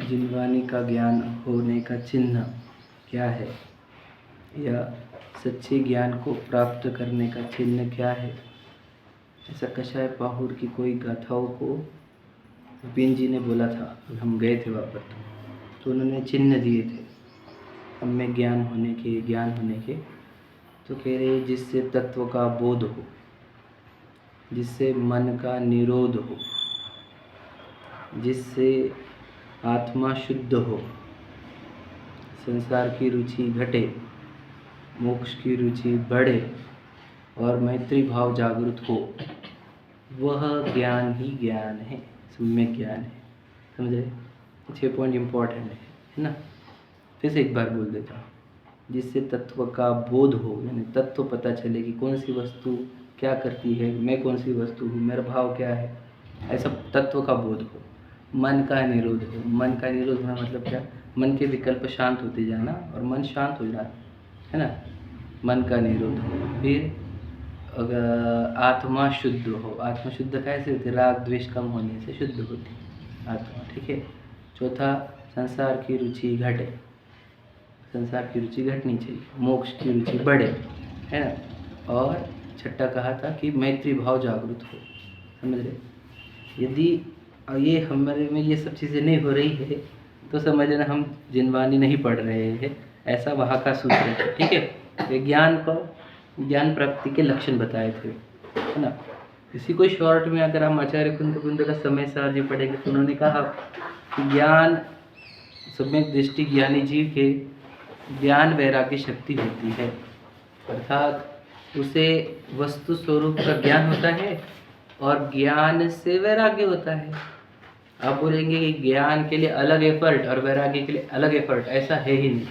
जिनवानी का ज्ञान होने का चिन्ह क्या है, या सच्चे ज्ञान को प्राप्त करने का चिन्ह क्या है? ऐसा कषाय पाहुर की कोई गाथाओं को विपिन जी ने बोला था। हम गए थे वहाँ पर, तो उन्होंने चिन्ह दिए थे हम में ज्ञान होने के। तो कह रहे जिससे तत्व का बोध हो, जिससे मन का निरोध हो, जिससे आत्मा शुद्ध हो, संसार की रुचि घटे, मोक्ष की रुचि बढ़े और मैत्री भाव जागृत हो, वह ज्ञान ही ज्ञान है, सम्यक ज्ञान है। समझ रहे? 6 पॉइंट इम्पॉर्टेंट है ना? फिर से एक बार बोल देता हूँ। जिससे तत्व का बोध हो, यानी तत्व पता चले कि कौन सी वस्तु क्या करती है, मैं कौन सी वस्तु हूँ, मेरा भाव क्या है, ऐसा तत्व का बोध हो। मन का निरोध हो। मन का निरोध होना मतलब क्या? मन के विकल्प शांत होते जाना और मन शांत हो जाना, है ना? मन का निरोध हो। फिर अगर आत्मा शुद्ध हो। आत्मा शुद्ध कैसे होती है? राग द्वेष कम होने से शुद्ध होती है आत्मा, ठीक है। चौथा, संसार की रुचि घटे, संसार की रुचि घटनी चाहिए, मोक्ष की रुचि बढ़े, है ना। और छठा कहा था कि मैत्री भाव जागृत हो। समझ रहे? यदि ये हमारे में ये सब चीज़ें नहीं हो रही है तो समझ लेना हम जिनवानी नहीं पढ़ रहे हैं, ऐसा वहाँ का सूत्र है, ठीक है। ये ज्ञान प्राप्ति के लक्षण बताए थे, है ना। इसी को शॉर्ट में अगर हम आचार्य कुंद का समय सार जी पढ़ेंगे तो उन्होंने कहा कि ज्ञान सम्यक दृष्टि ज्ञानी जीव के ज्ञान वैराग्य शक्ति होती है, अर्थात उसे वस्तु स्वरूप का ज्ञान होता है और ज्ञान से वैराग्य होता है। आप बोलेंगे कि ज्ञान के लिए अलग एफर्ट और वैराग्य के लिए अलग एफर्ट, ऐसा है ही नहीं।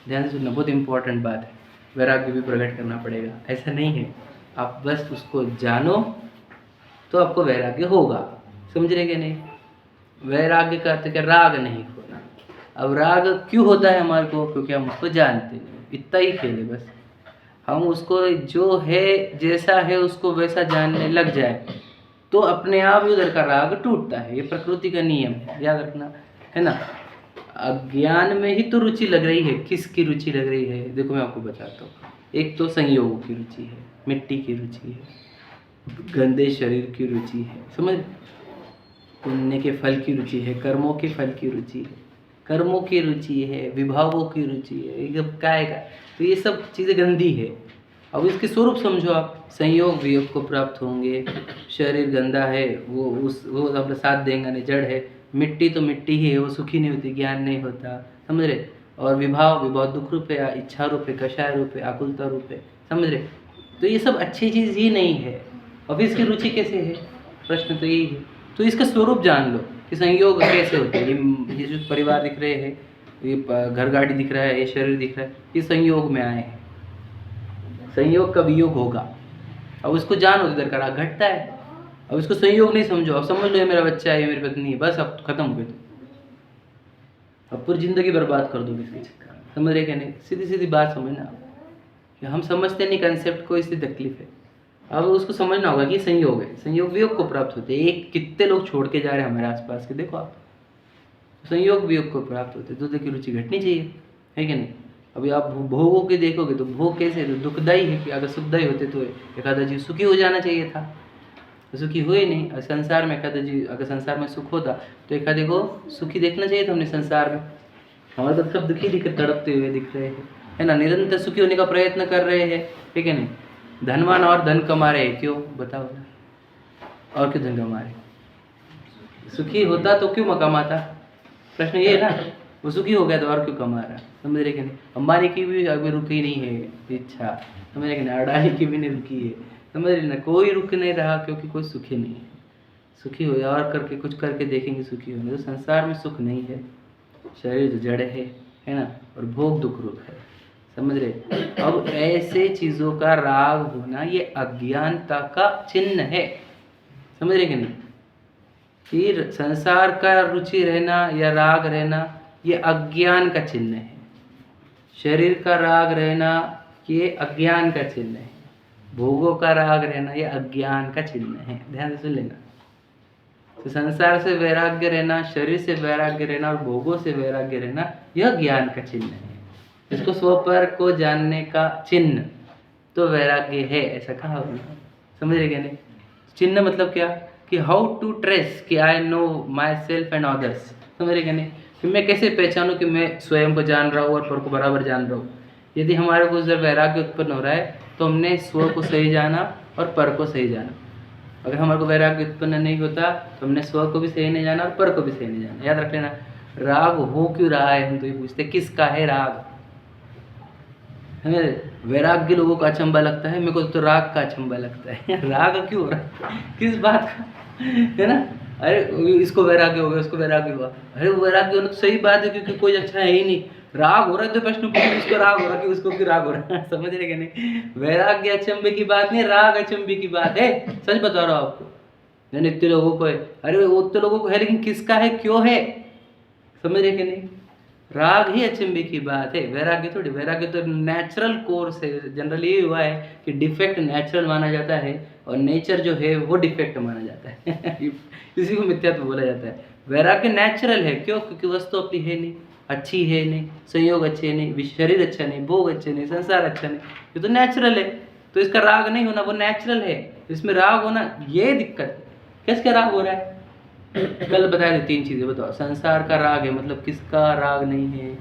ध्यान से सुनना, बहुत इंपॉर्टेंट बात है। वैराग्य भी प्रकट करना पड़ेगा, ऐसा नहीं है। आप बस उसको जानो तो आपको वैराग्य होगा। समझ रहे कि नहीं? वैराग्य का अर्थ क्या? राग नहीं होना। अब राग क्यों होता है हमारे को? क्योंकि हम उसको जानते नहीं। इतना ही खेल है बस। हम उसको जो है, जैसा है उसको वैसा जानने लग जाए तो अपने आप ही उधर का राग टूटता है। ये प्रकृति का नियम है, याद रखना, है ना। अज्ञान में ही तो रुचि लग रही है। किसकी रुचि लग रही है? देखो मैं आपको बताता हूँ। एक तो संयोगों की रुचि है, मिट्टी की रुचि है, गंदे शरीर की रुचि है, समझ, पुण्य के फल की रुचि है, कर्मों के फल की रुचि है, कर्मों की रुचि है, विभागों की रुचि है, ये सब काय का। तो ये सब चीज़ें गंदी है। अब इसके स्वरूप समझो आप। संयोग वियोग को प्राप्त होंगे, शरीर गंदा है, वो अपना साथ देंगे नहीं, जड़ है, मिट्टी तो मिट्टी ही है, वो सुखी नहीं होती, ज्ञान नहीं होता, समझ रहे। और विभाव दुख रूप है, इच्छा रूप है, कषाय रूप है, आकुलता रूप है, समझ रहे। तो ये सब अच्छी चीज़ ही नहीं है। अब इसकी रुचि कैसे है? प्रश्न तो यही है। तो इसका स्वरूप जान लो कि संयोग कैसे होते हैं। ये जो परिवार दिख रहे हैं, ये घर गाड़ी दिख रहा है, ये शरीर दिख रहा है, ये संयोग में आए हैं। संयोग का वियोग होगा। अब उसको जानो, इधर का राग घटता है। अब इसको संयोग नहीं समझो। अब समझ लो ये मेरा बच्चा है, ये मेरी पत्नी है, बस अब खत्म हो गए। अब पूरी जिंदगी बर्बाद कर दोगे इसके चक्कर में। समझ रहे क्या नहीं? सीधी सीधी बात समझना कि हम समझते नहीं कंसेप्ट को, इसलिए तकलीफ है। अब उसको समझना होगा कि संयोग है, संयोग वियोग को प्राप्त होते हैं। एक कितने लोग छोड़ के जा रहे हैं हमारे आसपास के, देखो आप। संयोग वियोग को प्राप्त होते हैं। दूसरे की रुचि घटनी चाहिए, है कि नहीं? अभी आप भोगों के देखोगे तो भोग कैसे? तो दुखदायी है। कि अगर सुखदायी होते तो एकादा जी सुखी हो जाना चाहिए था, तो सुखी हुए नहीं। और संसार में एकादा जी, अगर संसार में सुख होता तो एकादे को सुखी देखना चाहिए था हमने संसार में। हमारे तो सब दुखी दिख, तड़पते हुए दिख रहे हैं, है ना। निरंतर सुखी होने का प्रयत्न कर रहे हैं, ठीक है नहीं? धनवान और धन कमा रहे हैं, क्यों बताओ ना? और क्यों धन कमा रहे? सुखी होता तो क्यों कमाता? प्रश्न ये है ना। वो सुखी हो गया तो और क्यों कमा रहा? समझ रहे कि नहीं? अंबानी की भी अभी रुकी नहीं है इच्छा, समझ रहे कि नहीं? अडानी की भी नहीं रुकी है, समझ रहे ना। कोई रुक नहीं रहा क्योंकि कोई सुखी नहीं है। सुखी हो और करके कुछ करके देखेंगे सुखी होने। तो संसार में सुख नहीं है, शरीर जड़ है ना। और भोग दुख रूप है, समझ रहे। अब ऐसे चीज़ों का राग होना ये अज्ञानता का चिन्ह है, समझ रहे कि नहीं? फिर संसार का रुचि रहना या राग रहना ये अज्ञान का चिन्ह है। शरीर का राग रहना ये अज्ञान का चिन्ह है, भोगों का राग रहना ये अज्ञान का चिन्ह है। ध्यान से सुन लेना। तो संसार से वैराग्य रहना, शरीर से वैराग्य रहना और भोगों से वैराग्य रहना यह ज्ञान का चिन्ह है। इसको स्वपर को जानने का चिन्ह तो वैराग्य है, ऐसा कहा उन्होंने। समझ रहे क्या नहीं? चिन्ह मतलब क्या कि हाउ टू ट्रेस कि I know my self and others. समझ रहे क्या नहीं? कि मैं कैसे पहचानूं कि मैं स्वयं को जान रहा हूँ और पर को बराबर जान रहा हूँ। यदि हमारे को जब वैराग्य उत्पन्न हो रहा है तो हमने स्व को सही जाना और पर को सही जाना। अगर हमारे को वैराग्य उत्पन्न नहीं होता तो हमने स्व को भी सही नहीं जाना और पर को भी सही नहीं जाना। याद रख लेना, राग हो क्यों रहा है हम तो ये पूछते किसका है राग। हमें वैराग्य लोगों को अचंबा लगता है, मेरे को तो राग का अचंबा लगता है। राग क्यों हो रहा है, किस बात का, है ना? अरे इसको वैराग्य हो गया, उसको वैराग्य हुआ। अरे वैराग्य होना तो सही बात है क्योंकि कोई अच्छा है ही नहीं। राग हो रहा है तो प्रश्न पूछो इसको राग हो रहा है कि उसको क्यों राग हो रहा है। समझ रहे क्या नहीं? वैराग्य अचंबे की बात नहीं, राग अचंबे की बात है। सच बता रहा हूँ आपको। इतने लोगों को है, अरे उतने लोगों को है लेकिन किसका है, क्यों है? समझ रहे कि नहीं? राग ही अचंबे की बात है, वैराग्य थोड़ी। वैराग्य तो नेचुरल कोर्स है। जनरली ये हुआ है कि डिफेक्ट नेचुरल माना जाता है और नेचर जो है वो डिफेक्ट माना जाता है। इसी को मिथ्यात्व बोला जाता है। वैराग्य नेचुरल है, क्यों? क्योंकि वस्तु अपनी है नहीं, अच्छी है नहीं, संयोग अच्छे नहीं, शरीर अच्छा नहीं, भोग अच्छे नहीं, संसार अच्छा नहीं, ये तो नेचुरल है। तो इसका राग नहीं होना वो नेचुरल है, इसमें राग होना ये दिक्कत है। किसका राग हो रहा है? कल बताया था 3 चीजें, बताओ। संसार का राग है मतलब किसका राग नहीं है?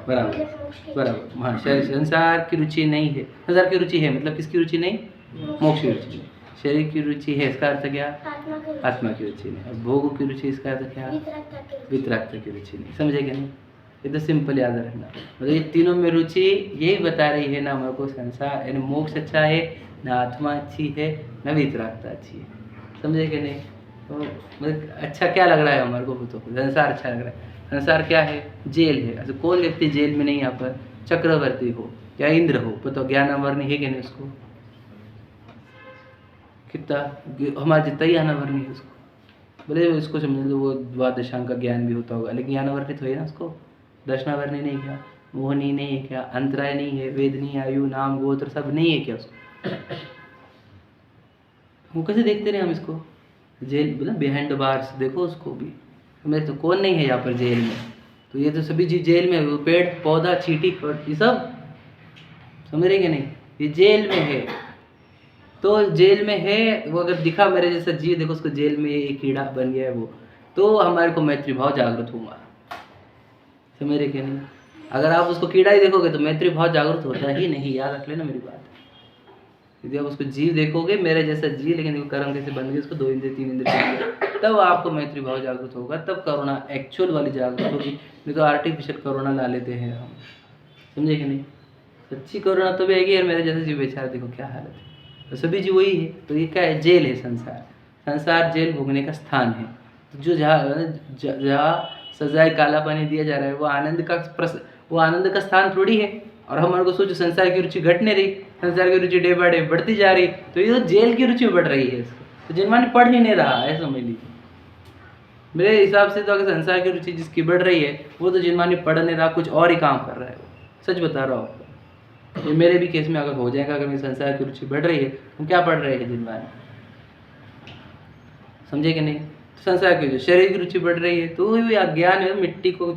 बराबर बराबर, हाँ। संसार की रुचि नहीं है, संसार की रुचि है मतलब किसकी रुचि नहीं? मोक्ष की रुचि नहीं। शरीर की रुचि है, इसका अर्थ क्या? आत्मा की रुचि नहीं। और भोगों की रुचि, इसका अर्थ क्या? वितरागता की रुचि नहीं। समझे क्या नहीं? ये तो सिंपल याद रखना। मतलब ये तीनों में रुचि यही बता रही है ना हमारे को, संसार यानी मोक्ष अच्छा है, ना आत्मा अच्छी है, ना वितरागता अच्छी है। समझे कि नहीं? तो मतलब अच्छा क्या लग रहा है हमारे को? तो संसार अच्छा लग रहा है। संसार क्या है? जेल है। अच्छा कौन व्यक्ति जेल में नहीं? यहाँ पर चक्रवर्ती हो या इंद्र हो, तो ज्ञानावरणी है कि नहीं उसको? कितना हमारा जितना ही ज्ञानावरणी है उसको, बोले उसको समझ लो वो द्वादशांक का ज्ञान भी होता होगा, लेकिन ज्ञानावरणी तो है ना उसको। दर्शनावरणी नहीं क्या? मोहनी नहीं है क्या? अंतराय नहीं है? वेदनी, आयु, नाम, गोत्र सब नहीं है क्या उसको? वो कैसे देखते रहे हम इसको? जेल बोला बिहाइंड द बार्स, देखो उसको भी। मेरे तो कौन नहीं है यहाँ पर जेल में? तो ये तो सभी चीज जेल में है। पेड़ पौधा चींटी ये सब, समझ रहे कि नहीं? ये जेल में है। तो जेल में है वो, अगर दिखा मेरे जैसा जीव, देखो उसको जेल में ये कीड़ा बन गया है वो, तो हमारे को मैत्री भाव जागृत होगा। समझ रहे कि नहीं? अगर आप उसको कीड़ा ही देखोगे तो मैत्री भाव जागृत होता ही नहीं। याद रख लेना मेरी बात। यदि आप उसको जीव देखोगे मेरे जैसा जीव, लेकिन देखो कर्म कैसे बन गए उसको, 2 इंद्रिय 3 इंद्रिय, तब आपको मैत्री भाव जागृत होगा, तब करुणा एक्चुअल वाली जागृत होगी। नहीं तो आर्टिफिशियल करुणा ला लेते हैं हम। समझे कि नहीं? सच्ची करुणा तो भी आएगी यार, मेरे जैसे जीव बेचारा देखो क्या हालत है। तो सभी जीव वही है। तो ये क्या है? जेल है संसार। संसार जेल भोगने का स्थान है। तो जो जहाँ सजाए काला पानी दिया जा रहा है वो आनंद का स्थान थोड़ी है। और हमारे को सोचो संसार की रुचि घटने रही, संसार की रुचि डे बाय डे बढ़ती जा रही, तो ये तो जेल की रुचि बढ़ रही है इसको। तो जिनमानी पढ़ ही नहीं रहा है, समझ लीजिए। मेरे हिसाब से तो अगर संसार की रुचि जिसकी बढ़ रही है वो तो जिनमानी पढ़ नहीं रहा, कुछ और ही काम कर रहा है वो। सच बता रहा हूँ आपको। ये मेरे भी केस में अगर हो जाएगा, अगर मेरी संसार की रुचि बढ़ रही है, हम क्या पढ़ रहे हैं जिनमानी? समझे कि नहीं? संसार की शरीर की रुचि बढ़ रही है तो वो अज्ञान है, मिट्टी को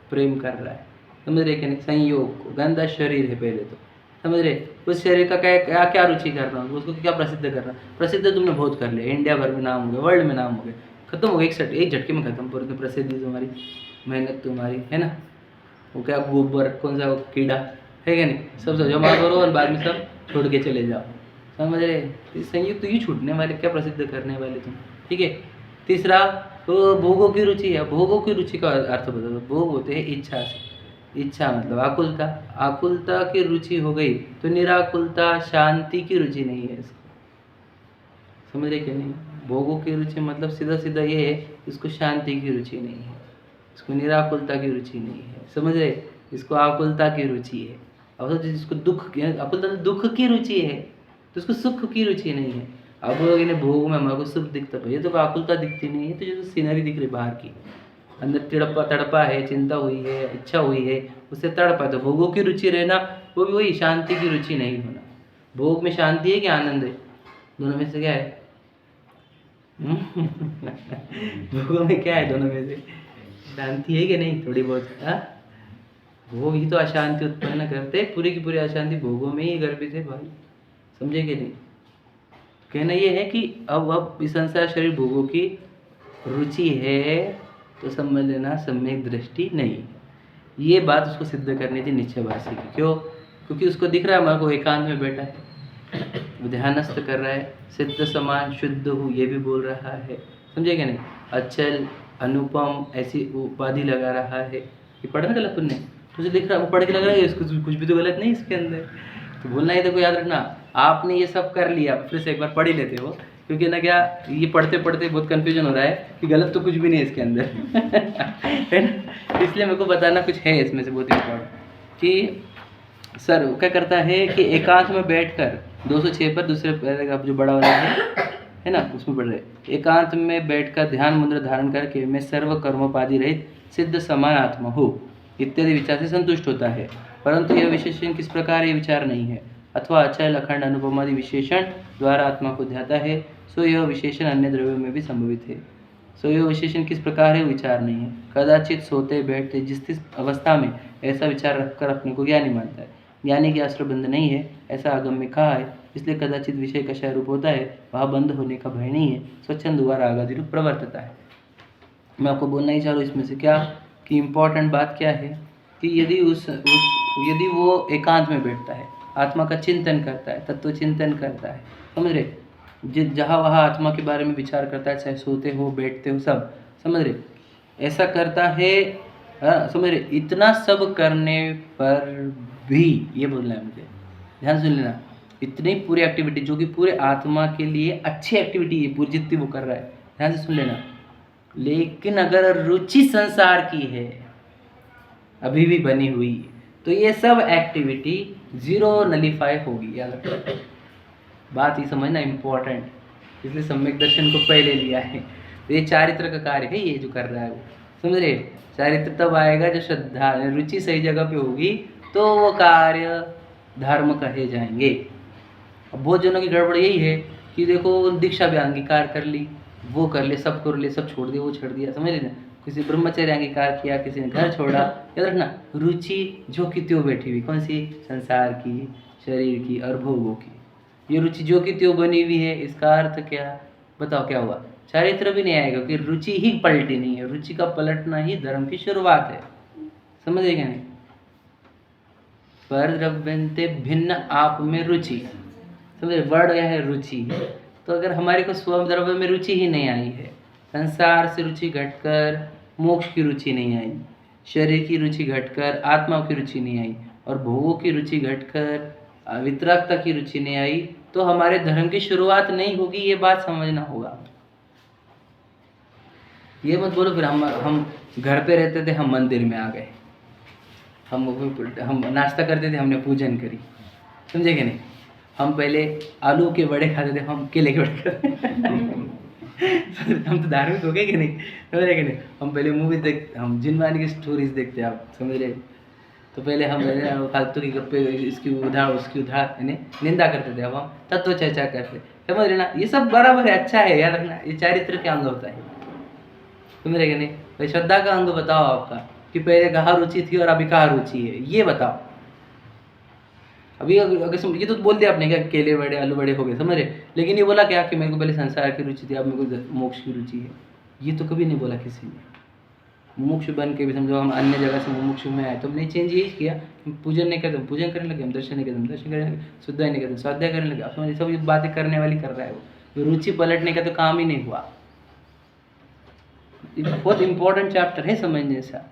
प्रेम कर रहा है। समझ रहे कि नहीं? संयोग को, गंदा शरीर है पहले तो। समझ रहे? उस शरीर का क्या क्या रुचि कर रहा हूँ, उसको क्या प्रसिद्ध कर रहा है? प्रसिद्ध तुमने बहुत कर लिया, इंडिया भर में नाम हो गया, वर्ल्ड में नाम हो गया, खत्म हो गया एक झटके में खत्म। पूरी प्रसिद्धि तुम्हारी, मेहनत तुम्हारी, है ना? वो क्या गोबर, कौन सा कीड़ा है कि नहीं, सब जमा करो और बाद में सब छोड़ के चले जाओ। समझ रहे? संयोग तो ये छूटने वाले, क्या प्रसिद्ध करने वाले तुम? ठीक है। तीसरा तो भोगों की रुचि है। भोगों की रुचि का अर्थ बता दो। भोग होते हैं इच्छा से। इच्छा मतलब आकुलता। आकुलता की रुचि हो गई तो निराकुलता, शांति की रुचि नहीं है इसको। समझ रहे कि नहीं? भोगों की रुचि मतलब सीधा सीधा ये है, इसको शांति की रुचि नहीं है, इसको निराकुलता की रुचि नहीं है। समझ रहे? इसको आकुलता की रुचि है। अब जिसको दुख, आकुलता तो दुख की रुचि है, तो उसको सुख की रुचि नहीं है। अब इन्हें भोग में हमारे को सुख दिखता है, ये तो आकुलता दिखती नहीं है, तो जो सीनरी दिख रही बाहर की, अंदर तड़पा तड़पा है, चिंता हुई है, इच्छा हुई है, उससे तड़पा। तो भोगों की रुचि रहना वो भी वही शांति की रुचि नहीं होना। भोग में शांति है कि आनंद है? दोनों में से क्या है? भोगों में क्या है? दोनों में से शांति है कि नहीं? थोड़ी बहुत। हाँ, भोग ही तो अशांति उत्पन्न करते, पूरी की पूरी अशांति भोगों में ही गर्भित है भाई, समझे कि नहीं? कहना ये है कि अब इस संसार शरीर भोगों की रुचि है, तो समझ लेना सम्यक दृष्टि नहीं। ये बात उसको सिद्ध करनी थी निश्चयवासी की। क्यों? क्योंकि उसको दिख रहा है हमारे को एकांत में बैठा है, वो ध्यानस्थ कर रहा है, सिद्ध समान शुद्ध हूँ ये भी बोल रहा है, समझे क्या नहीं? अचल अनुपम ऐसी उपाधि लगा रहा है। ये पढ़ना गलत तुमने, तुझे दिख रहा है, वो पढ़ के लग रहा है इसको कुछ भी तो गलत नहीं इसके अंदर। तो बोलना है, तो याद रखना, आपने ये सब कर लिया, फिर से एक बार पढ़ ही लेते हो, क्योंकि ना क्या ये पढ़ते पढ़ते बहुत कंफ्यूजन हो रहा है कि गलत तो कुछ भी नहीं है इसके अंदर है ना। इसलिए मेरे को बताना कुछ है इसमें से बहुत इम्पोर्टेंट कि सर क्या करता है कि एकांत में बैठकर 206 पर दूसरे पैराग्राफ जो बड़ा वाला है ना, उसमें पढ़ रहे, एकांत में बैठकर ध्यान मुद्रा धारण करके मैं सर्व कर्मोपाधि रहित सिद्ध समान आत्मा हो इत्यादि विचार से संतुष्ट होता है। परंतु यह विशेषण किस प्रकार ये विचार नहीं है अथवा अचल अखंड अनुपमादि विशेषण द्वारा आत्मा को ध्याता है, सो यह विशेषण अन्य द्रव्यों में भी संभवित है। सो यह विशेषण किस प्रकार है विचार नहीं है। कदाचित सोते बैठते जिस अवस्था में ऐसा विचार रखकर अपने को ज्ञानी मानता है, ज्ञानी के आश्रय बंध नहीं है ऐसा आगम में कहा है, इसलिए कदाचित विषय कषाय रूप होता है, वह बंद होने का भय नहीं है, स्वच्छंद द्वारा आगादि रूप प्रवर्तता है। मैं आपको बोलना ही चाह रहा हूँ इसमें से क्या कि इम्पोर्टेंट बात क्या है कि यदि वो एकांत में बैठता है, आत्मा का चिंतन करता है, तत्व चिंतन करता है, समझ रहे, जहाँ वहाँ आत्मा के बारे में विचार करता है, चाहे सोते हो बैठते हो सब, समझ रहे, ऐसा करता है, समझ रहे, इतना सब करने पर भी, ये बोलना है मुझे, ध्यान सुन लेना, इतनी पूरी एक्टिविटी जो कि पूरे आत्मा के लिए अच्छी एक्टिविटी है पूरी जितनी वो कर रहा है, ध्यान से सुन लेना, लेकिन अगर रुचि संसार की है अभी भी बनी हुई, तो ये सब एक्टिविटी जीरो नलीफाई होगी। याद रखो, बात ही समझना इम्पोर्टेंट, इसलिए सम्यक दर्शन को पहले लिया है। तो ये चारित्र का कार्य है, ये जो कर रहा है वो, समझ रहे, चारित्र तब आएगा जब श्रद्धा रुचि सही जगह पे होगी, तो वो कार्य धर्म कहे जाएंगे। अब बहुत जनों की गड़बड़ यही है कि देखो दीक्षा भी अंगीकार कर ली, वो कर ले, सब कर ले, सब छोड़ दिया, वो छोड़ दिया, समझ लेना, किसी ब्रह्मचर्य अंगीकार किया, किसी ने घर छोड़ा, याद रखना रुचि जो कि त्यों बैठी हुई, कौन सी? संसार की, शरीर की और भोगों की, ये रुचि जो कि त्यों बनी हुई है। इसका अर्थ क्या? बताओ क्या हुआ? चारित्र भी नहीं आएगा कि रुचि ही पलटी नहीं है, रुचि का पलटना ही धर्म की शुरुआत है, समझे क्या नहीं? पर द्रव्यंते भिन्न आप में रुचि, समझे, वर्ड यह है रुचि। तो अगर हमारे को स्वद्रव्य में रुचि ही नहीं आई है, संसार से रुचि घटकर मोक्ष की रुचि नहीं आई, शरीर की रुचि घटकर आत्मा की रुचि नहीं आई, और भोगों की रुचि घटकर वितरागता की रुचि नहीं आई, तो हमारे धर्म की शुरुआत नहीं होगी। ये बात समझना होगा। ये मत बोलो फिर हम घर पे रहते थे, हम मंदिर में आ गए, हम नाश्ता करते थे, हमने पूजन करी, समझे कि नहीं? हम पहले आलू के बड़े खाते थे, हम केले के बड़े खाते हम तो धार्मिक हो गए कि नहीं, समझ रहे कि नहीं? हम पहले मूवी देखते, हम जिनवानी की स्टोरीज देखते, आप समझ रहे, तो पहले हम फालतू की गप्पे, इसकी उधार उसकी उधार निंदा करते थे, अब हम तत्व चर्चा करते, समझ रहे ना? ये सब बराबर है, अच्छा है, याद रखना, ये चारित्र के अंग होता है, समझ रहे कि नहीं? भाई श्रद्धा का अंग बताओ आपका कि पहले कहाँ रुचि थी और अभी कहाँ रुचि है, ये बताओ। अभी अगर ये तो बोल दिया आपने क्या केले बड़े आलू बड़े हो गए, समझ रहे, लेकिन ये बोला क्या कि मेरे को पहले संसार की रुचि थी, अब मेरे को मोक्ष की रुचि है, ये तो कभी नहीं बोला किसी ने। मुमुक्ष बन के भी समझो हम अन्य जगह से मुमुक्ष में आए, तो हमने चेंज यही किया, पूजन नहीं करते, पूजन करने लगे, हम दर्शन नहीं करते, हम दर्शन करने लगे, शुद्धाय नहीं करते, स्वाध्याय करने लगे, समझिए सब ये बातें करने वाली कर रहा है वो, रुचि पलटने का तो काम ही नहीं हुआ। बहुत इंपॉर्टेंट चैप्टर है समझने सा।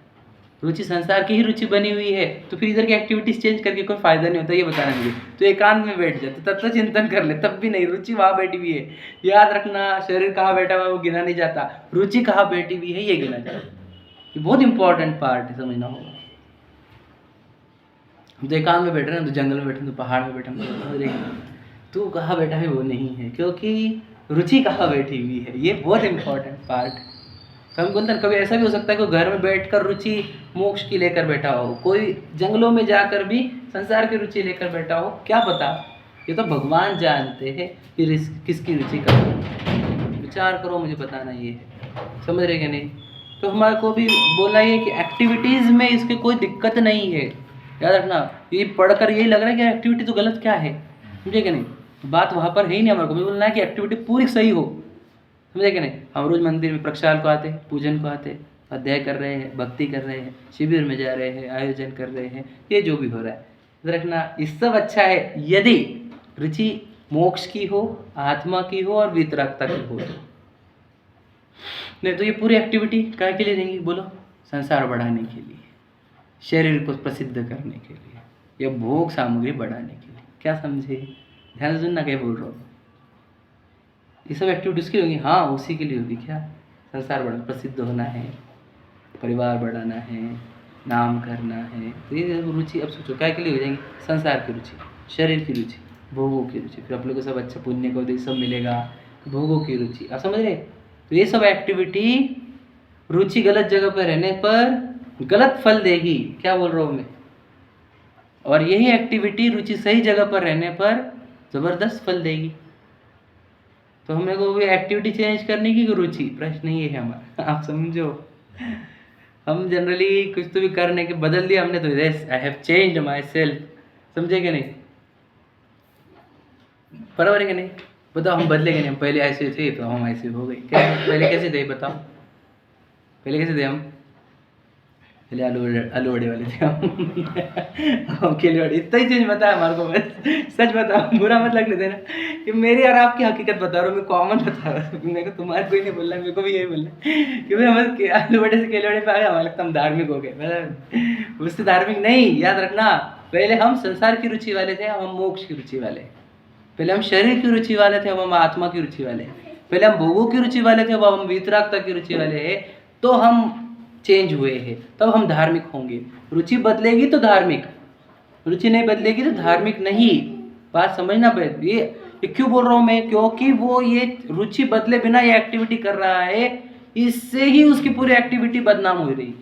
रुचि संसार की ही रुचि बनी हुई है, तो फिर इधर की एक्टिविटीज चेंज करके कोई फायदा नहीं होता, ये बताना मुझे। तो एकांत में बैठ जाते, तत्व चिंतन कर ले, तब भी नहीं, रुचि वहां बैठी हुई है। याद रखना, शरीर कहाँ बैठा हुआ है वो गिना नहीं जाता, रुचि कहाँ बैठी हुई है ये गिना जाता। ये बहुत इंपॉर्टेंट पार्ट है, समझना होगा। हम तो एकांत में बैठ रहे हैं, तो जंगल में बैठे, तो पहाड़ में बैठे, तू कहाँ बैठा है वो नहीं है, क्योंकि रुचि कहाँ बैठी हुई है, ये बहुत इंपॉर्टेंट पार्ट। कभी बोलते हैं, कभी ऐसा भी हो सकता है कि घर में बैठकर रुचि मोक्ष की लेकर बैठा हो, कोई जंगलों में जाकर भी संसार की रुचि लेकर बैठा हो, क्या पता। ये तो भगवान जानते हैं फिर किसकी रुचि करो। विचार करो, मुझे बताना ये है, समझ रहे कि नहीं। तो हमारे को भी बोलना ये कि एक्टिविटीज़ में इसके कोई दिक्कत नहीं है। याद रखना, ये पढ़कर यही लग रहा है कि एक्टिविटी तो गलत क्या है, समझे कि नहीं। तो बात वहाँ पर है ही नहीं, हमारे को भी बोलना है कि एक्टिविटी पूरी सही हो, समझे कि नहीं। हम रोज मंदिर में प्रक्षाल को आते, पूजन को आते, अध्याय कर रहे हैं, भक्ति कर रहे हैं, शिविर में जा रहे हैं, आयोजन कर रहे हैं, ये जो भी हो रहा है याद रखना, इस सब अच्छा है यदि रुचि मोक्ष की हो, आत्मा की हो और वितरागता की हो। नहीं तो ये पूरी एक्टिविटी क्या के लिए देंगे बोलो, संसार बढ़ाने के लिए, शरीर को प्रसिद्ध करने के लिए, या भोग सामग्री बढ़ाने के लिए। क्या समझे, ध्यान से सुनना क्या बोल रहा हूँ। ये सब एक्टिविटी उसकी होगी, हाँ उसी के लिए होगी। क्या, संसार बढ़ाना, प्रसिद्ध होना है, परिवार बढ़ाना है, नाम करना है। तो ये रुचि अब सोचो क्या के लिए हो जाएंगी, संसार की रुचि, शरीर की रुचि, भोगों की रुचि, फिर आप लोग को सब अच्छा पुण्य को सब मिलेगा, भोगों की रुचि, आप समझ रहे। तो ये सब एक्टिविटी रुचि गलत जगह पर रहने पर गलत फल देगी, क्या बोल रहा हूँ मैं। और यही एक्टिविटी रुचि सही जगह पर रहने पर जबरदस्त फल देगी। तो हमें को भी एक्टिविटी चेंज करने की रुचि, प्रश्न ये है हमारा, आप समझो। हम जनरली कुछ तो भी करने के बदल दिया हमने, तो yes I have changed my self, समझे कि नहीं, बराबर है कि नहीं। बताओ हम बदले कि नहीं, हम पहले ऐसे थे तो हम ऐसे हो गए क्या, पहले कैसे थे बताओ, पहले कैसे थे हम, पहले आलू वड़े वाले थे हम केले वड़े, इतना ही चेंज बताया हमारे को, बस सच बताओ, बुरा मत लगने देना कि मेरी और आपकी हकीकत बता रहा हूँ, मैं कॉमन बता रहा हूँ, मेरे को तुम्हारे कोई नहीं बोल रहा, मेरे को भी यही बोलना है कि भाई हम आलू वड़े से केले वड़े पे आ गए, हमें लगता हम धार्मिक हो गए, मतलब उससे धार्मिक नहीं। याद रखना, पहले हम संसार की रुचि वाले थे, अब हम मोक्ष की रुचि वाले। पहले हम शरीर की रुचि वाले थे, अब हम आत्मा की रुचि वाले। पहले हम भोगों की रुचि वाले थे, अब हम वितरागता की रुचि वाले हैं। तो हम चेंज हुए हैं, तब हम धार्मिक होंगे। रुचि बदलेगी तो धार्मिक, रुचि नहीं बदलेगी तो धार्मिक नहीं। बात समझना पड़ेगी। ये क्यों बोल रहा हूँ मैं, क्योंकि वो ये रुचि बदले बिना ये एक्टिविटी कर रहा है, इससे ही उसकी पूरी एक्टिविटी बदनाम हो रही है,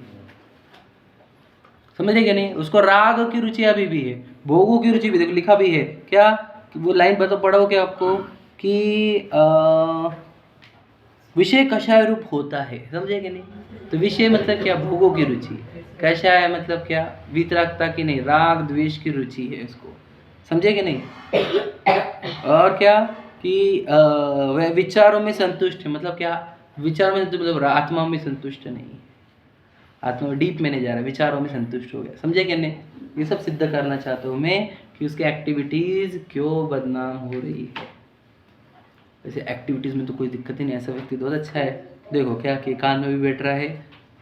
समझे क्या नहीं। उसको राग की रुचि अभी भी है, भोगों की रुचि भी, देखो लिखा भी है क्या, कि वो लाइन बताओ, पढ़ोगे आपको कि विषय कषाय रूप होता है, समझे कि नहीं। तो विषय मतलब क्या, भोगों की रुचि, कषाय मतलब क्या, वितरागता की नहीं, राग द्वेष की रुचि है इसको, समझे कि नहीं। और क्या कि वह विचारों में संतुष्ट है, मतलब क्या, विचारों में मतलब आत्मा में संतुष्ट नहीं, आत्मा डीप में नहीं जा रहा, विचारों में संतुष्ट हो गया, समझे कि नहीं। ये सब सिद्ध करना चाहता हूँ मैं कि उसकी एक्टिविटीज क्यों बदनाम हो रही है। वैसे एक्टिविटीज़ में तो कोई दिक्कत ही नहीं, ऐसा व्यक्ति बहुत अच्छा है। देखो क्या कि कान में भी बैठ रहा है,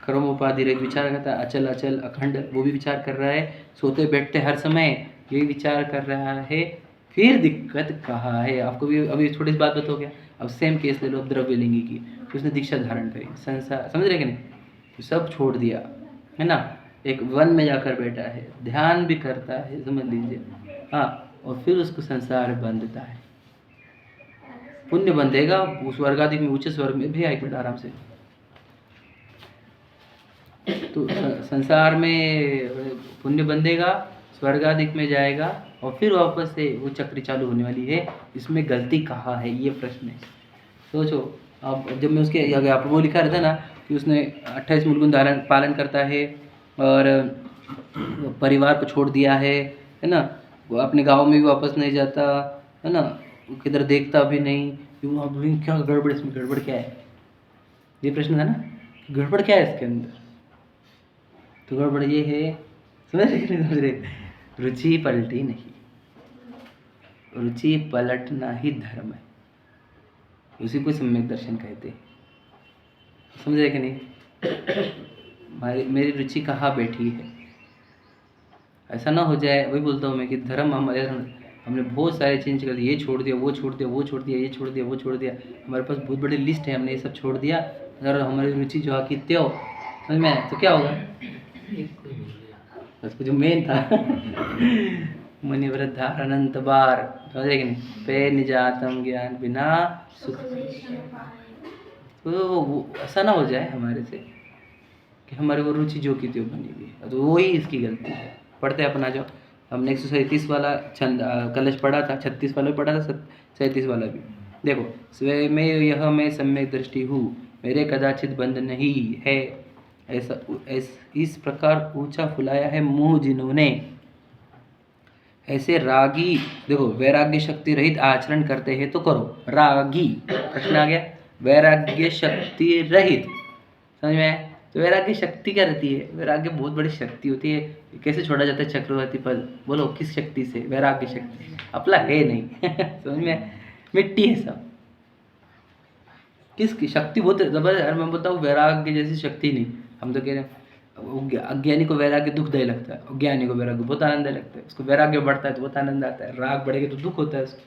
कर्मोपाधि रहित विचार करता है, अचल अचल अखंड वो भी विचार कर रहा है, सोते बैठते हर समय यही विचार कर रहा है, फिर दिक्कत कहाँ है। आपको भी अभी थोड़ी सी बात बताओ क्या, अब सेम केस ले लो, द्रव्यलिंगी की, उसने दीक्षा धारण करी, संसार, समझ रहे कि नहीं, तो सब छोड़ दिया है ना, एक वन में जाकर बैठा है, ध्यान भी करता है, समझ लीजिए, हाँ, और फिर उसको संसार बंधता है, पुण्य बंधेगा, उस स्वर्गाधिक में, ऊंचे स्वर्ग में भी एक मिनट आराम से। तो संसार में पुण्य बंधेगा, स्वर्गाधिक में जाएगा, और फिर वापस से वो चक्र चालू होने वाली है। इसमें गलती कहाँ है, ये प्रश्न है। सोचो, अब जब मैं उसके आगे आप वो लिखा रहता ना कि उसने 28 मूल गुण पालन करता है और परिवार को छोड़ दिया है ना, वो अपने गाँव में भी वापस नहीं जाता है ना, किधर देखता भी नहीं, क्या गड़बड़, इसमें गड़बड़ क्या है, ये प्रश्न था ना, गड़बड़ क्या है इसके अंदर। तो गड़बड़ ये है, समझ रहे, रुचि पलटी नहीं, रुचि पलटना ही धर्म है, उसी को सम्यक दर्शन कहते हैं, समझ रहे कि नहीं। मेरी रुचि कहाँ बैठी है, ऐसा ना हो जाए। वही बोलता हूँ मैं कि धर्म हमने बहुत सारे चेंज कर दिए, ये छोड़ दिया, वो छोड़ दिया, वो छोड़ दिया, ये छोड़ दिया, वो छोड़ दिया, हमारे पास बहुत बड़ी लिस्ट है, हमने ये सब छोड़ दिया। अगर हमारी रुचि जो आकी त्यो समझ में, तो क्या होगा, उसको जो मेन था मुनिवृद्धा अनंत बार, समझ रहे कि नहीं, पे निजातम ज्ञान बिना सुख, तो ऐसा ना हो जाए हमारे से कि हमारे को रुचि जो की त्यों बनी हुई है, तो वही इसकी गलती है। पढ़ते हैं अपना जो हमने 137 वाला छंद कलश पढ़ा था, 36 वाला भी पढ़ा था, 37 वाला भी। देखो, स्वयं में यह मैं सम्यक दृष्टि हूँ, मेरे कदाचित बंद नहीं है, ऐसा इस प्रकार ऊंचा फुलाया है मुंह जिन्होंने, ऐसे रागी। देखो, वैराग्य शक्ति रहित आचरण करते हैं तो करो, रागी प्रश्न आ गया, वैराग्य शक्ति रहित, समझ में आया? तो वैराग्य शक्ति क्या रहती है? वैराग्य बहुत बड़ी शक्ति होती है। कैसे छोड़ा जाता है चक्रवर्ती पद? बोलो किस शक्ति से? वैराग्य शक्ति। अपना है नहीं समझ में? मिट्टी है सब। किसकी शक्ति? बहुत जबरदस्त। मैं बोलता हूँ वैराग्य जैसी शक्ति नहीं। हम तो कह रहे हैं अज्ञानी को वैराग्य दुखदायी लगता है, ज्ञानी को वैराग्य बहुत आनंद लगता है। उसको वैराग्य बढ़ता है तो बहुत आनंद आता है, राग बढ़ेगा तो दुख होता है उसको।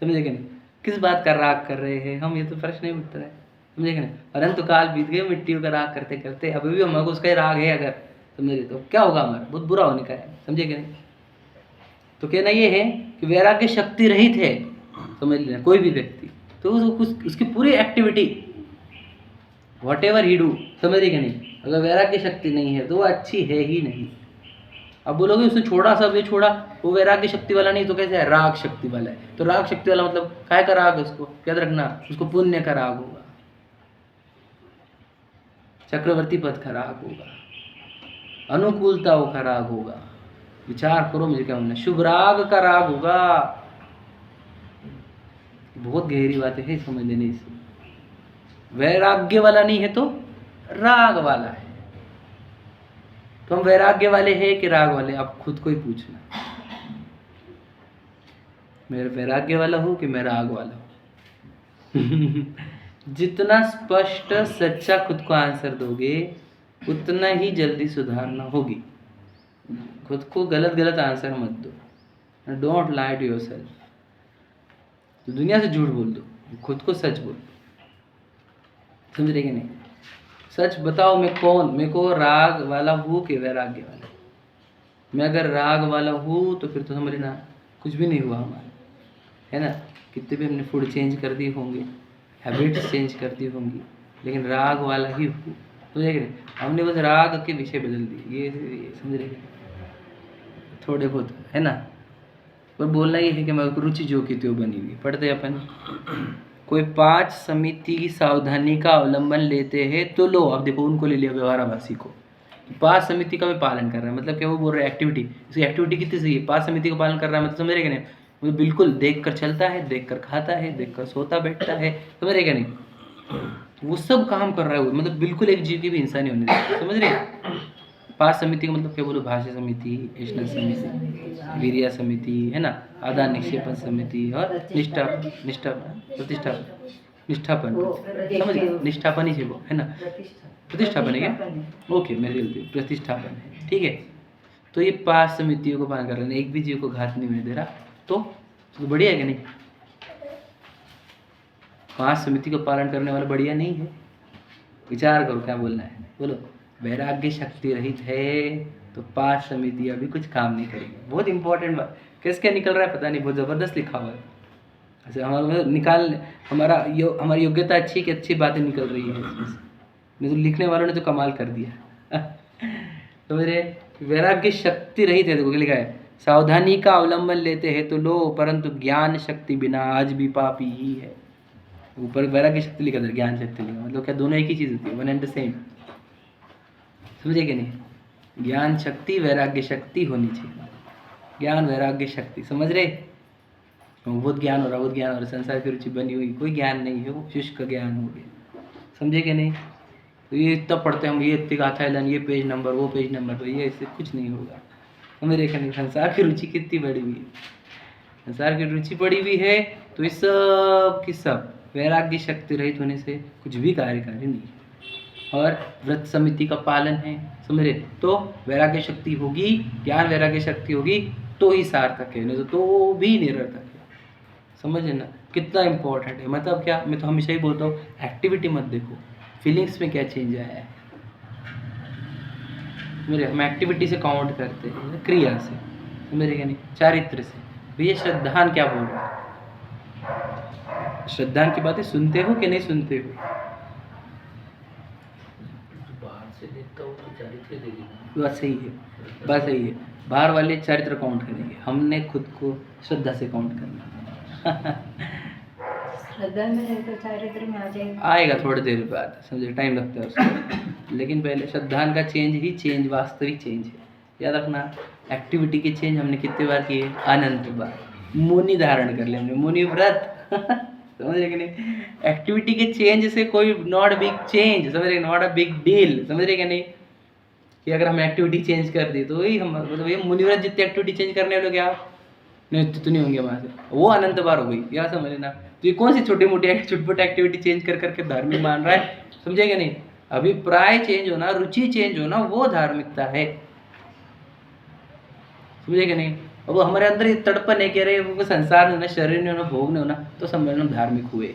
समझे कि नहीं? किस बात का राग कर रहे हैं हम? ये तो प्रश्न नहीं उठता है। समझे कि नहीं? अनंत काल बीत गए मिट्टियों का राग करते करते, अभी भी हमारे को उसका राग है अगर, समझे तो क्या होगा? हमारा बहुत बुरा होने का है। समझे कि नहीं? तो कहना ये है कि वैराग्य शक्ति रहित है, समझ लेना, कोई भी व्यक्ति तो उसकी पूरी activity what ever he do, समझ रही कि नहीं, अगर वैराग्य शक्ति नहीं है तो वो अच्छी है ही नहीं। अब बोलोगे उसने छोड़ा सब, ये छोड़ा, वो वैराग्य शक्ति वाला नहीं तो कैसे है? राग शक्ति वाला है। तो राग शक्ति वाला मतलब काय का राग है? उसको याद रखना, उसको पुण्य का राग होगा, चक्रवर्ती पद का राग होगा, अनुकूलताओं का राग होगा। विचार करो मुझे क्या बोलना, शुभ राग का राग होगा। बहुत गहरी बातें है, समझ लेने इसे। वैराग्य वाला नहीं है तो राग वाला है। तो हम वैराग्य वाले हैं कि राग वाले? आप खुद को ही पूछना, मैं वैराग्य वाला हूं कि मैं राग वाला हूं जितना स्पष्ट सच्चा खुद को आंसर दोगे उतना ही जल्दी सुधारना होगी। खुद को गलत गलत आंसर मत दो, डोंट लाई टू योरसेल्फ। तो दुनिया से झूठ बोल दो, खुद को सच बोल दो। समझ रहे कि नहीं? सच बताओ, मैं कौन? मैं को राग वाला हूँ कि वैराग्य वाला? मैं अगर राग वाला हूँ तो फिर तो समझना कुछ भी नहीं हुआ हमारा, है ना? कितने भी हमने फूड चेंज कर दिए होंगे, हैबिट्स चेंज कर दी होंगी, लेकिन राग वाला ही हूँ। तो देख रहे, हमने बस राग के विषय बदल दिए, ये समझ रहे थोड़े बहुत, है ना? पर बोलना ये है कि मैं रुचि जो की त्यों बनी हुई। पढ़ते अपन, कोई 5 समिति की सावधानी का अवलंबन लेते हैं तो लो। अब देखो, उनको ले लिया व्यवहाराभासी को, 5 समिति का भी पालन कर रहा है, मतलब क्या वो बोल रहा है एक्टिविटी, इसकी एक्टिविटी कितनी सही है? 5 समिति का पालन कर रहा है, मतलब समझ रहे कि नहीं? वो बिल्कुल देख कर चलता है, देख कर खाता है, देख कर सोता बैठता है, समझ रहे क्या नहीं? वो सब काम कर रहा है वो, मतलब बिल्कुल एक जीव की भी हिंसा नहीं होने देती। समझ रहे? 5 समिति का मतलब क्या बोलो? भाष्य समिति, ऐष्णव समिति, वीर्या समिति, है ना, आदान निक्षेपण समिति और निष्ठापन, समझ गए? निष्ठापन ही है वो, है ना? प्रतिष्ठापन है क्या? ओके, मेरी गलती, प्रतिष्ठापन है, ठीक है। तो ये 5 समितियों को पालन कर रहे हैं, एक भी जीव को घात नहीं होने दे रहा, तो बढ़िया है कि नहीं? 5 समिति को पालन करने वाला बढ़िया नहीं है? विचार करो क्या बोलना है, बोलो। वैराग्य शक्ति रहित है तो 5 समितियां भी कुछ काम नहीं करेंगी। बहुत इंपॉर्टेंट बात, कैसे क्या निकल रहा है पता नहीं, बहुत ज़बरदस्त लिखा हुआ है। अच्छा, हमारा निकाल, हमारी योग्यता अच्छी कि अच्छी बातें निकल रही है इसमें से। नहीं तो लिखने वालों ने तो कमाल कर दिया तो मेरे वैराग्य शक्ति रहित है, देखो लिखा है, सावधानी का अवलंबन लेते हैं तो लो, परंतु ज्ञान शक्ति बिना आज भी पापी ही है। ऊपर वैराग्य शक्ति लिखा था, ज्ञान शक्ति लिखा, मतलब क्या दोनों एक ही चीज़ होती है, वन एंड द सेम। समझे कि नहीं? ज्ञान शक्ति वैराग्य शक्ति होनी चाहिए, ज्ञान वैराग्य शक्ति, समझ रहे? बहुत ज्ञान हो रहा, बहुत ज्ञान हो रहा, संसार की रुचि बनी हुई, कोई ज्ञान नहीं है, वो शुष्क ज्ञान हो गया। समझे कि नहीं? तो ये इतना पढ़ते हम, ये इतनी गाथा है, ये पेज नंबर, वो पेज नंबर, तो ये इससे कुछ नहीं होगा। समझ रहे कि नहीं? संसार की रुचि कितनी बड़ी हुई है, संसार की रुचि बड़ी हुई है, तो इस सब की सब वैराग्य शक्ति रहित होने से कुछ भी कार्यकारी नहीं है। और व्रत समिति का पालन है, समझ रहे? तो वैराग्य शक्ति होगी, ज्ञान वैराग्य शक्ति होगी तो ही सार्थक है, नहीं तो भी निरर्थक है। समझ लेना कितना इंपॉर्टेंट है। मतलब क्या, मैं तो हमेशा ही बोलता हूँ, एक्टिविटी मत देखो, फीलिंग्स में क्या चेंज आया है। मेरे हम एक्टिविटी से काउंट करते हैं, क्रिया से, मेरे क्या नहीं, चारित्र से। भैया श्रद्धान क्या बोल रहा है? श्रद्धा की बातें सुनते हो कि नहीं सुनते हो? बाहर से देखता हूँ तो चरित्र देगी। बात सही है, बात सही है। बाहर वाले चरित्र काउंट करेंगे, हमने खुद को श्रद्धा से काउंट करना। श्रद्धा में है तो चारित्र में आ जाएगा। आएगा थोड़ी देर बाद, समझे, टाइम लगता है उसको। लेकिन पहले श्रद्धा का चेंज ही चेंज, वास्तविक चेंज है। याद रखना, एक्टिविटी के चेंज हमने कितने बार किए? अनंत बार। मुनि धारण कर लिया हमने, मुनि व्रत। समझ रहे कि नहीं? एक्टिविटी के चेंज से कोई नॉट बिग चेंज, समझ रहे, नॉट अ बिग डील, समझ रहे कि नहीं? कि अगर हम एक्टिविटी चेंज कर दी तो वही हम, मतलब ये मुनिव्रत जितनी एक्टिविटी चेंज करने वाले क्या नहीं, तो नहीं होंगे वहाँ से, वो अनंत बार हो गई। या समझ लेना, तो ये कौन सी छोटी मोटी एक्टिविटी चेंज कर करके धार्मिक मान रहा है? समझेगा नहीं? अभिप्राय चेंज होना, रुचि चेंज होना, वो धार्मिकता है। समझेगा नहीं? अब हमारे अंदर ये तड़पन है, कह रहे वो संसार में होना, शरीर में होना, भोग में होना, तो समझ लो धार्मिक हुए।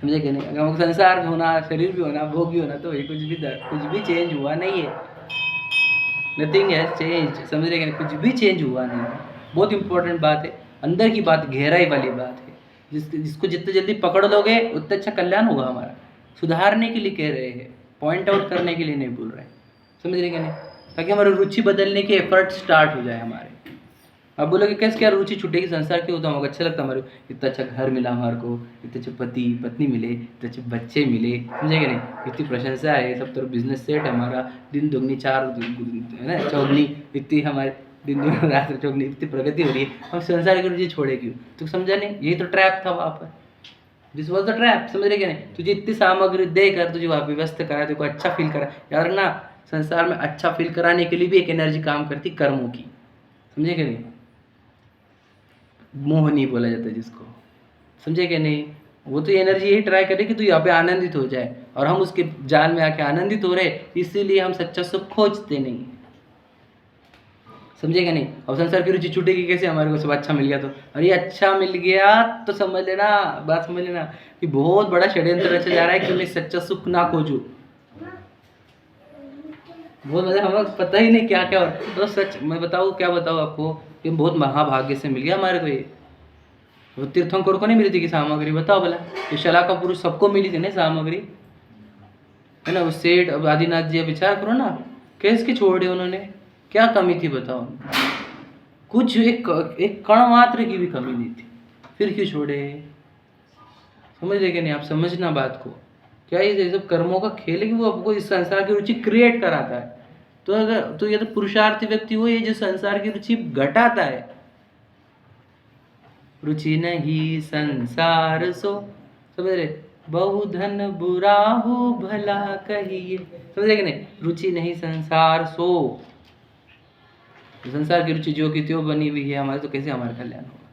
समझे कि नहीं? अगर हमको संसार में होना, शरीर भी होना, भोग भी होना, तो ये कुछ भी चेंज हुआ नहीं है। नथिंग हैज चेंज, समझ रहे कि नहीं? कुछ भी चेंज हुआ नहीं है। बहुत इंपॉर्टेंट बात है, अंदर की बात, गहराई वाली बात है। जिसको जितने जल्दी पकड़ लोगे उतना अच्छा कल्याण होगा हमारा। सुधारने के लिए कह रहे हैं, पॉइंट आउट करने के लिए नहीं बोल रहे हैं। समझ रहे कि नहीं? ताकि हमारी रुचि बदलने के एफर्ट स्टार्ट हो जाए हमारे। अब बोलोगे कैसे, क्या रुचि छूटेगी संसार की? होता हमको अच्छा लगता हमारे, इतना अच्छा घर मिला हमारे को, इतने अच्छे पति पत्नी मिले, इतने अच्छे बच्चे मिले, समझेंगे नहीं? इतनी प्रशंसा है, सब तरफ बिजनेस सेट है हमारा, दिन दुगनी चार है ना, चौगनी, इतनी हमारे दिन दुगनी रात चौगनी, इतनी प्रगति हो रही है, हम संसार की रुचि छोड़े क्यों? तो समझा नहीं? यही तो ट्रैप था वहाँ पर। दिस वॉज द ट्रैप, समझ रहे क्या नहीं? तुझे इतनी सामग्री देकर तुझे वहाँ व्यस्त करा, तुझको अच्छा फील करा। याद रखना, संसार में अच्छा फील कराने के लिए भी एक एनर्जी काम करती, कर्मों की। समझे क्या नहीं? मोहनी बोला जाता है जिसको, समझे क्या नहीं? वो तो एनर्जी यही ट्राई करे कि तू यहाँ पे आनंदित हो जाए, और हम उसके जाल में आके आनंदित हो रहे, इसीलिए हम सच्चा सुख खोजते नहीं। समझेगा नहीं? और संसार की रुचि छूटेगी कैसे? हमारे को सब अच्छा मिल गया तो, अरे अच्छा मिल गया तो समझ लेना, बात समझ लेना कि बहुत बड़ा षड्यंत्र रचा जा रहा है कि मैं सच्चा सुख ना खोजूं। बहुत मतलब हमें पता ही नहीं क्या क्या हो। तो सच मैं बताऊँ, क्या बताऊँ आपको, ये बहुत महाभाग्य से मिल गया हमारे को। ये वो तीर्थंकर को नहीं मिली थी कि सामग्री, बताओ भला, ये शलाका पुरुष सबको मिली थी ना सामग्री, है ना? उस सेठ अब आदिनाथ जी, विचार करो ना, कैसे के छोड़े उन्होंने, क्या कमी थी बताओ? कुछ एक कण मात्र की भी कमी नहीं थी, फिर क्यों छोड़े? समझ रहे कि नहीं? आप समझना बात को। क्या ये सब कर्मों का खेल है कि वो आपको इस संसार की रुचि क्रिएट कराता है? तो अगर तो ये तो पुरुषार्थी व्यक्ति वो ये जो संसार की रुचि घटाता है। रुचि नहीं संसार सो, समझ रहे? बहुधन बुरा हो भला कहिए, समझ रहे कि नहीं? रुचि नहीं संसार सो, संसार की रुचि जो की त्यों बनी हुई है हमारे, तो कैसे हमारा कल्याण होगा?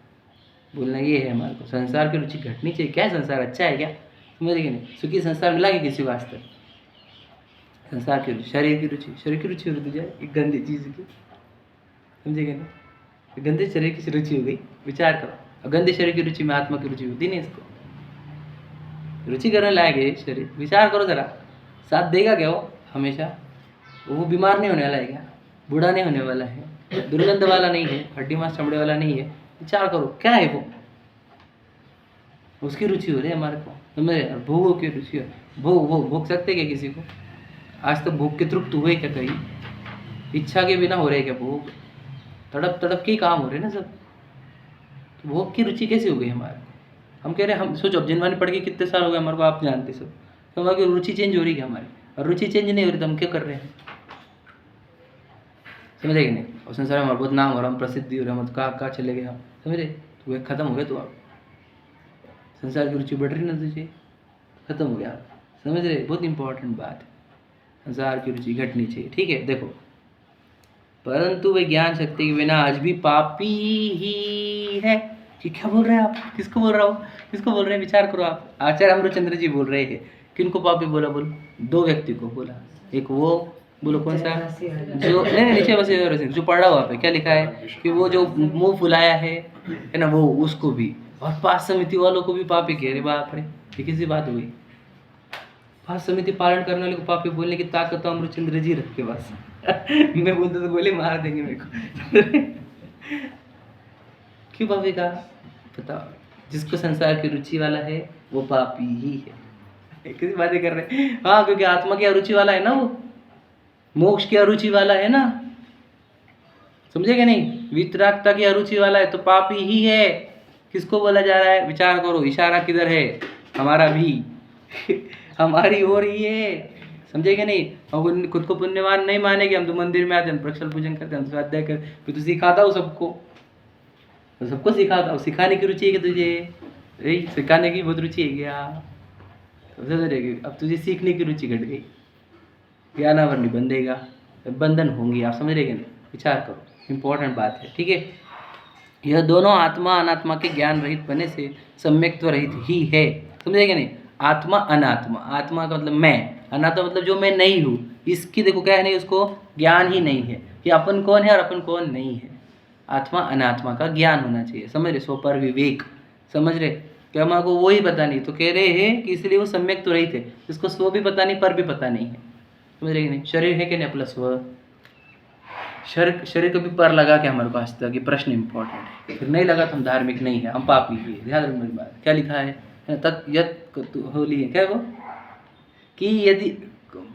बोलना ये है हमारे को, संसार की रुचि घटनी चाहिए। क्या संसार अच्छा है क्या? समझ रहे कि नहीं? सुखी संसार मिला कि किसी वास्ते? संसार की रुचि, शरीर की रुचि, शरीर की रुचि हो जाए एक गंदी चीज़ की, समझेगा नहीं? गंदे शरीर की रुचि हो गई, विचार करो। गंदे शरीर की रुचि में आत्मा की रुचि होती नहीं। इसको रुचि करने लायक है शरीर, विचार करो जरा, साथ देगा क्या वो हमेशा? वो बीमार नहीं होने वाला है क्या? बूढ़ा नहीं होने वाला है, दुर्गंध वाला नहीं है, हड्डी मांस चमड़े वाला नहीं है। विचार करो क्या है वो, उसकी रुचि हो रही है हमारे को, समझ रहे? भोगों की रुचि है। भोग सकते क्या किसी को? आज तक भोग के तृप्त हुए क्या कहीं? इच्छा के बिना हो रहे क्या भोग? तड़प तड़प के ही काम हो रहे ना सब। तो भोग की रुचि कैसे हो गई हमारे? हम कह रहे हैं, हम सोचो अब जिनवानी पढ़ के कितने साल हो गए हमारे को, आप जानते सब, तो हमारी रुचि चेंज हो रही है हमारी, और रुचि चेंज नहीं हो रही तो हम क्या कर रहे हैं? समझे कि नहीं? और संसार में हमारा बहुत नाम हो रहा, हम प्रसिद्धि हो रहे, हम कहाँ चले गए हम, समझे? तो वह खत्म हो गया। तो आप संसार की रुचि बढ़ रही ना तुझे, खत्म हो गया आप, समझ रहे? बहुत इंपॉर्टेंट बात है, संसार की रुचि घटनी चाहिए, ठीक है? देखो, परंतु वे ज्ञान शक्ति के बिना आज भी पापी ही है। कि क्या बोल रहे हैं आप? किसको बोल रहा हूँ? किसको बोल रहे हैं? विचार करो आप। आचार्य अमृतचंद्र जी बोल रहे हैं। किनको पापी बोला? बोलो, दो व्यक्ति को बोला। एक वो बोलो कौन सा, जो नहीं नीचे बसे जो पढ़ा हुआ पे क्या लिखा है कि वो जो मुंह फुलाया है ना, वो उसको भी, और पास समिति वालों को भी पापी कह रहे। बाप रे, ये किसी बात हुई? पास समिति पालन करने वाले को पापी बोलने की ताकत तो अमृतचंद्र जी रखे बस। मैं बोलता तो गोली मार देंगे मेरे को। क्यों पापी कहा बताओ? जिसको संसार की रुचि वाला है वो पापी ही है। किसी बातें कर रहे हैं? हाँ, क्योंकि आत्मा की अरुचि वाला है ना, वो मोक्ष की अरुचि वाला है ना, समझेगा नहीं? वितरागता की अरुचि वाला है तो पापी ही है। किसको बोला जा रहा है? विचार करो, इशारा किधर है? हमारा भी हमारी ओर ही है, समझेगा नहीं? हम खुद को पुण्यवान नहीं मानेंगे, हम तो मंदिर में आते हैं, प्रक्षल पूजन करते हैं, स्वाध्याय करते हैं, फिर तो सिखाता हूँ सबको, तो सबको सिखाता हूँ। सिखाने की रुचि है कि तुझे? सिखाने की बहुत रुचि है क्या? अब तुझे सीखने की रुचि घट गई, ज्ञानावर नहीं बंधेगा, बंधन होंगे, आप समझ रहे कि नहीं? विचार करो, इंपॉर्टेंट बात है, ठीक है? यह दोनों आत्मा अनात्मा के ज्ञान रहित बने से सम्यक्त्व रहित ही है, समझेगा नहीं? आत्मा अनात्मा, आत्मा का मतलब मैं, अनात्मा मतलब जो मैं नहीं हूँ, इसकी देखो क्या है, नहीं उसको ज्ञान ही नहीं है कि अपन कौन है और अपन कौन नहीं है। आत्मा अनात्मा का ज्ञान होना चाहिए, समझ रहे? स्वपर विवेक, समझ रहे? क्या हमारे को वो ही पता नहीं, तो कह रहे हैं कि इसलिए वो सम्यक तो रहित है, जिसको स्व भी पता नहीं, पर भी पता नहीं है, समझ रहे कि नहीं? शरीर है कि नहीं अपना स्व? शरीर को भी पर लगा के हमारे पास तक, ये प्रश्न इंपॉर्टेंट है। फिर नहीं लगा तो हम धार्मिक नहीं है, हम पापी ही है। ध्यान रखना बात, क्या लिखा है? होली है क्या वो, कि यदि,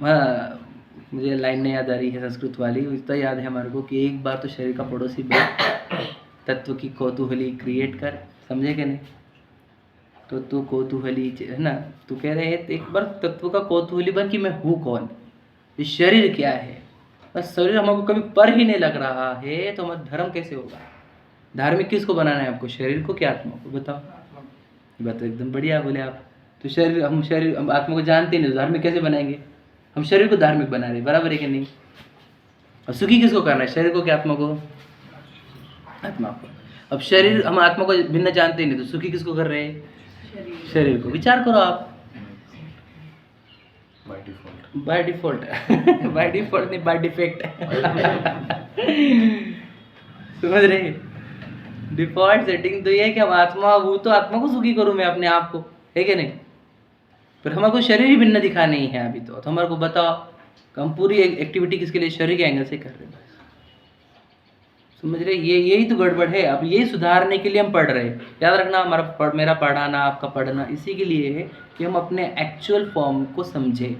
हाँ मुझे लाइन नहीं याद आ रही है संस्कृत वाली, इतना याद है हमारे को कि एक बार तो शरीर का पड़ोसी बन, तत्व की कौतूहली क्रिएट कर, समझे कि नहीं? तो तू कौतूहली है ना, तू कह रहे हैं एक बार तत्व का कौतूहली बन कि मैं हूँ कौन, ये शरीर क्या है। बस शरीर हमको कभी पर ही नहीं लग रहा है तो हमारा धर्म कैसे होगा? धार्मिक किसको बनाना है आपको, शरीर को क्या आत्मा को? बताओ, बात एकदम बढ़िया बोले आप। तो हम आत्मा को जानते नहीं, तो धार्मिक कैसे बनाएंगे? हम शरीर को धार्मिक बना रहे, बराबर है कि नहीं? और सुखी किसको करना है, शरीर को क्या आत्मा को? आत्मा को। अब शरीर, हम आत्मा को भिन्न जानते नहीं, तो सुखी किसको कर रहे हैं? शरीर को। विचार करो आप, बाय डिफॉल्ट बाय डिफॉल्ट नहीं, बाय डिफेक्ट समझ रहे? डिफॉल्ट सेटिंग तो ये है कि हम आत्मा, वो तो आत्मा को सुखी करूं मैं अपने आप को, है कि नहीं? पर हमारे को शरीर ही भिन्न दिखा नहीं है अभी तो हमारे को बताओ, हम पूरी एक्टिविटी किसके लिए? शरीर के एंगल से कर रहे हैं, समझ रहे? यही तो गड़बड़ है। अब यही सुधारने के लिए हम पढ़ रहे हैं। याद रखना, मेरा पढ़ाना, आपका पढ़ना इसी के लिए है कि हम अपने एक्चुअल फॉर्म को समझे।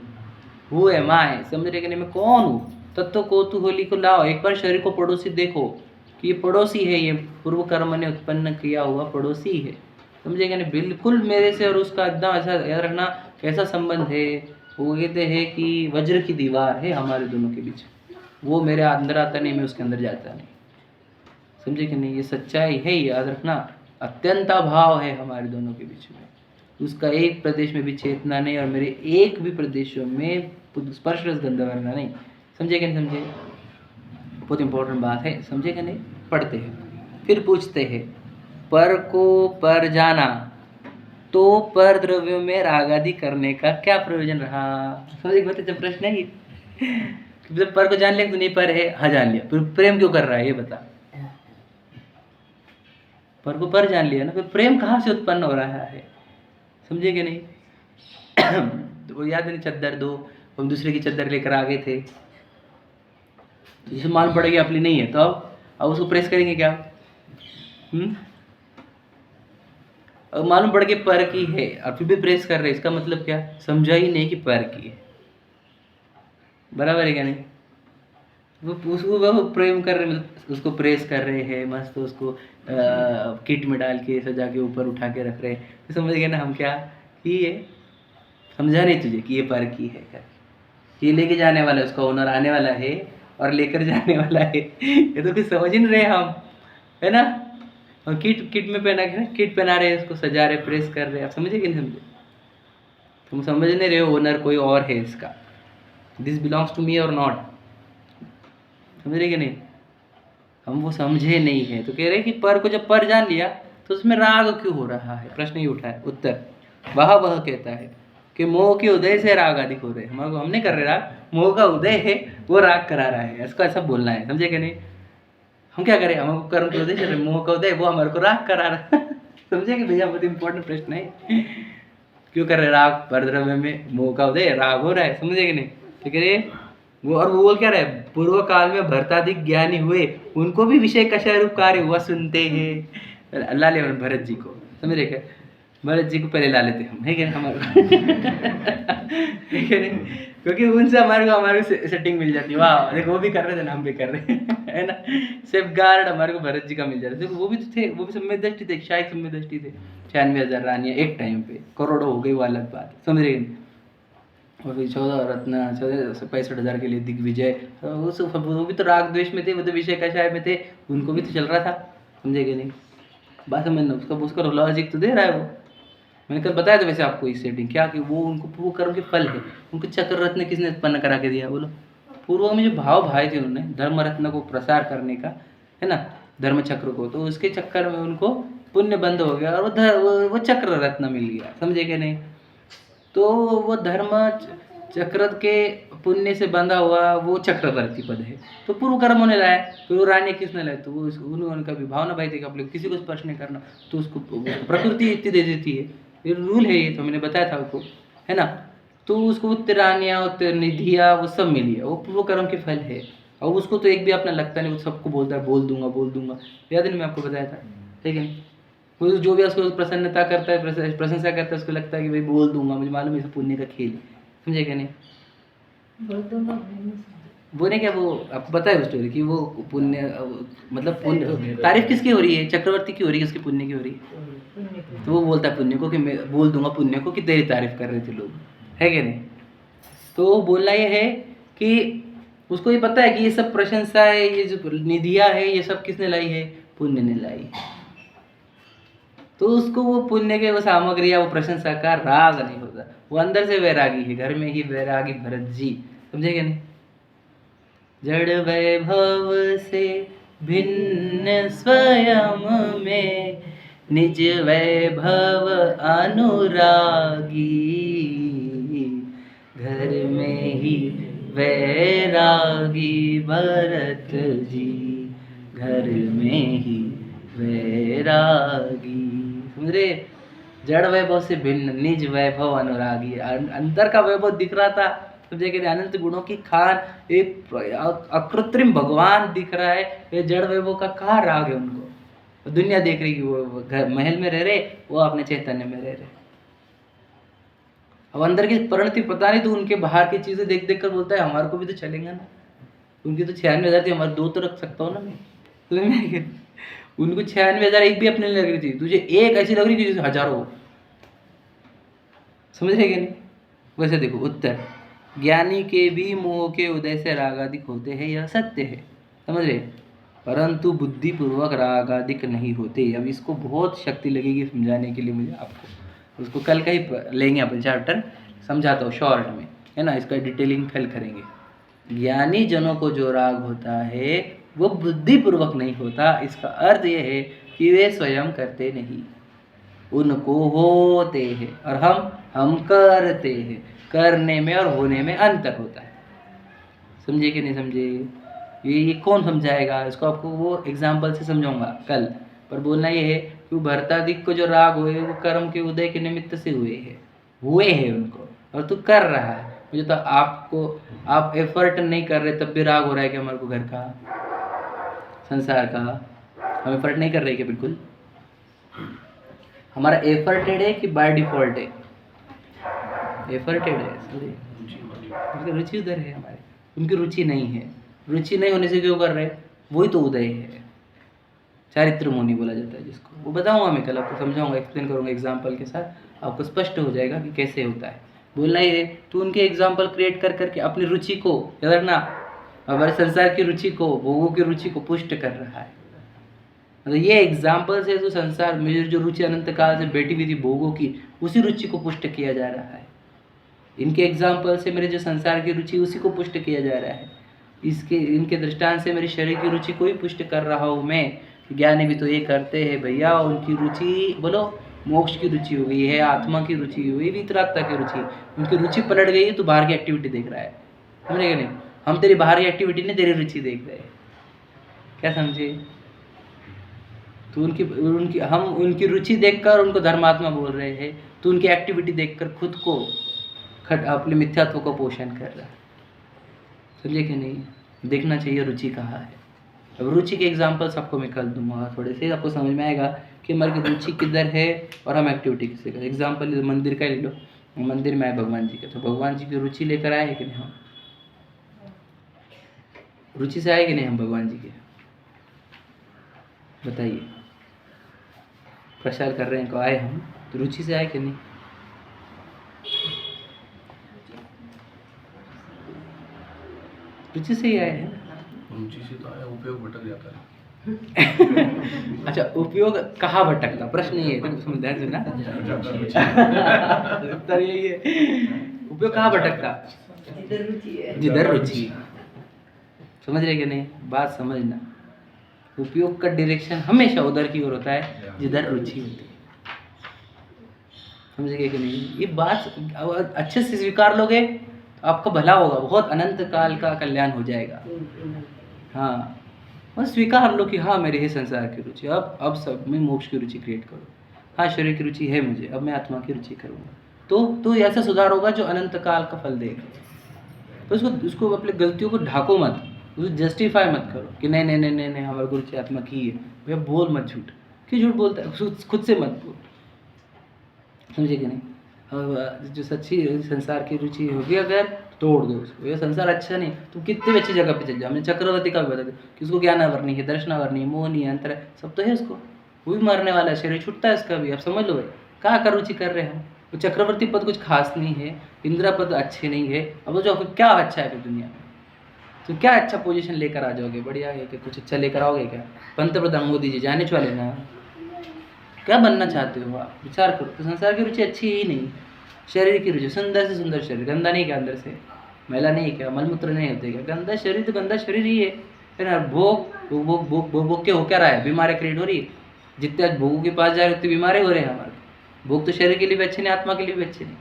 हु एम आई, समझ रहे कि नहीं? मैं कौन हूँ? तत्व कौतूहली को लाओ, एक बार शरीर को पड़ोसी देखो कि ये पड़ोसी है, ये पूर्व कर्म ने उत्पन्न किया हुआ पड़ोसी है, समझेगा नहीं? बिल्कुल मेरे से और उसका एकदम ऐसा, याद रखना कैसा संबंध है? वो कहते हैं कि वज्र की दीवार है हमारे दोनों के बीच, वो मेरे अंदर आता नहीं, मैं उसके अंदर जाता नहीं, समझे कि नहीं? ये सच्चाई है, याद रखना। अत्यंत अभाव है हमारे दोनों के बीच में, उसका एक प्रदेश में भी चेतना नहीं और मेरे एक भी प्रदेशों में स्पर्श रस गंध वर्णा नहीं, समझे कि नहीं? समझे? बहुत इंपॉर्टेंट बात है, समझे कि नहीं? पढ़ते हैं, फिर पूछते हैं, पर को पर जाना तो पर द्रव्यों में राग आदि करने का क्या प्रयोजन रहा? समझे? जब प्रश्न है कि पर को जान लिया तो नहीं पर है, हाँ जान लिया, फिर प्रेम क्यों कर रहा है ये बता? पर को पर जान लिया ना, फिर प्रेम कहाँ से उत्पन्न हो रहा है? समझे कि नहीं? तो वो याद नहीं, चद्दर दो, हम दूसरे की चद्दर लेकर आ गए थे, तो जिसे मालूम पड़ेगी अपनी नहीं है, तो अब उसको प्रेस करेंगे क्या? अब मालूम पड़ के पर की है और फिर भी प्रेस कर रहे, इसका मतलब क्या? समझा ही नहीं कि पर की है, बराबर है क्या नहीं? वो प्रेम कर रहे, उसको प्रेस कर रहे हैं, मस्त उसको किट में डाल के सजा के ऊपर उठा के रख रहे हैं, तो समझ गए ना हम क्या? कि ये समझा नहीं तुझे कि ये पर की है कर, ये लेके जाने वाला है, उसका ओनर आने वाला है और लेकर जाने वाला है, ये तो कुछ समझ ही नहीं रहे हम, है ना? और किट में पहना के, किट पहना रहे हैं, उसको सजा रहे, प्रेस कर रहे, आप समझे कि नहीं समझे? तुम समझ नहीं रहे हो, ओनर कोई और है इसका, दिस बिलोंग्स टू मी और नॉट, समझ रहे कि नहीं? हम वो समझे नहीं है, तो कह रहे कि पर को जब पर जान लिया तो उसमें राग क्यों हो रहा है? प्रश्न ही उठा है, उत्तर वह कहता है कि मोह के उदय से राग आदि हो रहे, हमारे को हम नहीं कर रहे राग, मोह का उदय है वो राग करा रहा है, इसको ऐसा बोलना है, समझे कि नहीं? हम क्या करें? हमको कर्म के उदय चल रहे, मोह का उदय वो हमारे को राग करा रहा है समझे कि भैया? बहुत इंपॉर्टेंट प्रश्न है, क्यों कर रहे राग? पर द्रव्य में मोह का उदय, राग हो रहा है, समझे कि नहीं? ठीक है? वो और वो बोल क्या रहे, पूर्व काल में भरताधिक ज्ञानी हुए, उनको भी विषय कषय रूप कार्य हुआ सुनते हैं, अल्लाह ने भरत जी को, समझ रहे क्या? भरत जी को पहले ला लेते हम, है क्या हमारे है क्या नहीं? क्योंकि उनसे हमारे को सेटिंग मिल जाती है। वाह देखो वो भी कर रहे थे ना, हम भी कर रहे हैं है ना। सेफ गार्ड हमारे को भरत जी का मिल जाता है। देखो वो भी तो थे, वो भी सम्यक दृष्टि थे, शायद सम्यक दृष्टि थे। 96,000 रानियाँ एक टाइम पे, करोड़ों हो गई वो अलग बात, समझ रहे हैं? और फिर 14 रत्न, 65,000 के लिए दिग्विजय, वो भी तो राग द्वेष में थे, वो तो विषय कषाय में थे, उनको भी तो चल रहा था, समझे कि नहीं? बात समझना, उसका लॉजिक तो दे रहा है वो। मैंने कल बताया था वैसे आपको इस सेटिंग क्या, कि वो उनको पूर्व कर्म के फल है। उनको चक्र रत्न किसने उत्पन्न करा के दिया बोलो? पूर्व में जो भाव भाई थे उन्होंने धर्म रत्न को प्रसार करने का, है ना, धर्म चक्र को, तो उसके चक्कर में उनको पुण्य बंद हो गया और वो चक्र रत्न मिल गया, समझे कि नहीं? तो वो धर्म चक्र के पुण्य से बंधा हुआ वो चक्रवर्ती पद है, तो पूर्व कर्म होने लाया। तो वो रानी किसने लाया? तो वो उनका भी भावना भाई थी कि अपने किसी को स्पर्श नहीं करना, तो उसको प्रकृति इतनी दे देती है, ये रूल है, ये तो मैंने बताया था आपको, है ना। तो उसको उत्तरानिया उत्तर निधिया वो सब मिली है, वो पूर्व कर्म के फल है। और उसको तो एक भी अपना लगता नहीं, वो सबको बोलता है बोल दूंगा, याद नहीं मैं आपको बताया था, ठीक है? वो जो भी उसको प्रसन्नता करता है, प्रशंसा करता है, उसको लगता है कि भाई बोल दूंगा, मुझे मालूम है पुण्य का खेल, समझे क्या नहीं? बोल दूंगा। वो नहीं क्या, वो आपको पता है स्टोरी कि वो पुण्य, मतलब पुण्य तारीफ किसकी हो रही है? चक्रवर्ती की हो रही है, उसके पुण्य की हो रही है। तो वो बोलता है पुण्य को कि मैं बोल दूंगा पुण्य को कि तेरी तारीफ कर रहे थे लोग, है कि नहीं? तो बोलना ये है कि उसको ये पता है कि ये सब प्रशंसा है, ये जो निधियाँ है, ये सब किसने लाई है? पुण्य ने लाई। तो उसको वो पुण्य के वो सामग्री या वो प्रशंसा का राग नहीं होता, वो अंदर से वैरागी है, घर में ही वैरागी भरत जी, समझे क्या नहीं? जड़ वैभव से भिन्न स्वयं में निज वैभव अनुरागी, घर में ही वैरागी भरत जी, घर में ही वैरागी, समझ रहे? जड़ वैभव से भिन्न निज वैभव अनुरागी, अंदर का वैभव दिख रहा था, समझे कि अनंत गुणों की खान, एक अकृत्रिम भगवान दिख रहा है, ये जड़ वैभव का कहाँ राग है उनको? दुनिया देख रही कि वो घर महल में रह रहे, वो अपने चैतन्य में रह रहे। अब अंदर की परिणति पता नहीं, तो उनके बाहर की चीजें देख देख कर बोलता है हमारे को भी तो चलेंगे ना। उनकी तो 96,000 थी, हमारे 2 तो रख सकता हूँ ना मैं, तुम्हें उनको 96,000 एक भी अपने लग रही थी, तुझे एक ऐसी लग रही कि जैसे हजारों, समझ रहे कि नहीं? वैसे देखो उत्तर, ज्ञानी के भी मोह के उदय से रागादिक होते हैं, यह सत्य है, समझ रहे? परंतु बुद्धिपूर्वक रागादिक नहीं होते। अब इसको बहुत शक्ति लगेगी समझाने के लिए मुझे आपको, उसको कल का ही लेंगे अपन चैप्टर, समझाता हूँ शॉर्ट में, है ना, इसका डिटेलिंग कल करेंगे। ज्ञानी जनों को जो राग होता है वो बुद्धिपूर्वक नहीं होता, इसका अर्थ यह है कि वे स्वयं करते नहीं, उनको होते हैं, और हम करते हैं। करने में और होने में अंतर होता है, समझे कि नहीं समझे? ये कौन समझाएगा इसको? आपको वो एग्जाम्पल से समझाऊंगा कल, पर बोलना ये है कि भरतादिक को जो राग हुए वो कर्म के उदय के निमित्त से हुए हैं उनको, और तू कर रहा है। मुझे तो आप एफर्ट नहीं कर रहे तब भी राग हो रहा है कि हमारे को घर का, संसार का, हम एफर्ट नहीं कर रहे क्या? बिल्कुल हमारा एफर्टेड है कि बाय डिफॉल्ट है? एफर्टेड है, उनकी रुचि उधर है, हमारे उनकी रुचि नहीं है। रुचि नहीं होने से क्यों कर रहे? वही तो उदय है, चारित्र मुनि बोला जाता है जिसको, वो बताऊंगा मैं कल, आपको समझाऊंगा, एक्सप्लेन करूंगा एग्जाम्पल के साथ, आपको स्पष्ट हो जाएगा कि कैसे होता है। बोलना ही है तो उनके एग्जाम्पल क्रिएट कर करके अपनी रुचि को, याद रखना, हमारे संसार की रुचि को, भोगों की रुचि को पुष्ट कर रहा है। मतलब ये एग्जाम्पल से तो संसार में जो रुचि अनंत काल से बैठी हुई थी भोगों की, उसी रुचि को पुष्ट किया जा रहा है। इनके एग्जाम्पल से मेरे जो संसार की रुचि उसी को पुष्ट किया जा रहा है। इनके दृष्टांत से मेरी शरीर की रुचि को ही पुष्ट कर रहा हूँ मैं। ज्ञानी भी तो ये करते हैं भैया, उनकी रुचि बोलो मोक्ष की रुचि हो गई है, आत्मा की रुचि हुई, वितरागता की रुचि, उनकी रुचि पलट गई तो बाहर की एक्टिविटी देख रहा है, समझे नहीं? हम तेरी बाहर की एक्टिविटी नहीं, तेरी रुचि देख रहे हैं, क्या समझे? तो हम उनकी रुचि देखकर उनको धर्मात्मा बोल रहे हैं, तो उनकी एक्टिविटी देखकर खुद को अपने मिथ्यात्व को पोषण कर रहा है, समझे कि नहीं? देखना चाहिए रुचि कहाँ है। अब रुचि के एग्जाम्पल्स आपको मैं कल दूंगा, थोड़े से आपको समझ में आएगा कि हमारी रुचि किधर है और हम एक्टिविटी किससे करें। एग्जाम्पल मंदिर का ले लो, मंदिर में आए भगवान जी का, तो भगवान जी की रुचि लेकर आए कि नहीं हम, रुचि से आए कि नहीं हम भगवान जी के, बताइए। प्रसाद कर रहे हैं को आए हम, तो रुचि से आए कि नहीं? रुचि से ही आए हैं। रुचि से तो आया, उपयोग भटक जाता है। अच्छा, उपयोग कहाँ भटकता, प्रश्न ये है, तो समझ ना उत्तर यही है, उपयोग कहाँ भटकता, जिधर रुचि है। जिधर रुचि। समझ रहे कि नहीं, बात समझना। उपयोग का डायरेक्शन हमेशा उधर की ओर होता है जिधर रुचि होती है। समझ गए कि नहीं? ये बात अच्छे से स्वीकार लोगे तो आपका भला होगा, बहुत अनंत काल का कल्याण हो जाएगा। हाँ, बस स्वीकार लो कि हाँ मेरी है संसार की रुचि, अब सब में मोक्ष की रुचि क्रिएट करो। हाँ, शरीर की रुचि है मुझे, अब मैं आत्मा की रुचि करूँगा, तो ऐसा सुधार होगा जो अनंत काल का फल देगा। तो उसको अपनी गलतियों को ढाको मत, उसको जस्टिफाई मत करो कि नहीं नहीं नहीं नहीं नहीं हमारी रुचि आत्मा की है। भैया बोल मत झूठ, क्यों झूठ बोलता है, खुद से मत बोल। समझे कि नहीं? अब जो सच्ची संसार की रुचि होगी अगर, तोड़ दो उसको। ये संसार अच्छा नहीं, तुम कितने भी अच्छी जगह पे चल जाओ। हमने चक्रवर्ती का भी बता दिया कि उसको ज्ञानावरणी है, दर्शनावरणी है, मोहनी है, अंतर है, सब तो है उसको। वो भी मरने वाला है, शरीर छूटता है उसका भी। आप समझ लो भाई, कहाँ का रुचि कर रहे हैं हम। वो चक्रवर्ती पद कुछ खास नहीं है, इंदिरा पद अच्छे नहीं है। अब वो जो क्या अच्छा है फिर दुनिया में, तो क्या अच्छा पोजीशन लेकर आ जाओगे, बढ़िया है कि कुछ अच्छा लेकर आओगे क्या? पंतप्रधान मोदी जी जाने वाले ना, क्या बनना चाहते हो आप, विचार करो। तो संसार की रुचि अच्छी ही नहीं, शरीर की रुचि, सुंदर से सुंदर शरीर, गंदा नहीं क्या अंदर से, मैला नहीं क्या, मलमूत्र नहीं होते क्या, गंदा शरीर तो गंदा शरीर ही है ना। भोग के हो क्या रहा है, बीमारी क्रिएट हो रही है। जितने आज भोगों के पास जा रहे उतनी बीमारी हो रहे हैं हमारे। भोग तो शरीर के लिए भी अच्छे नहीं, आत्मा के लिए भी अच्छे नहीं।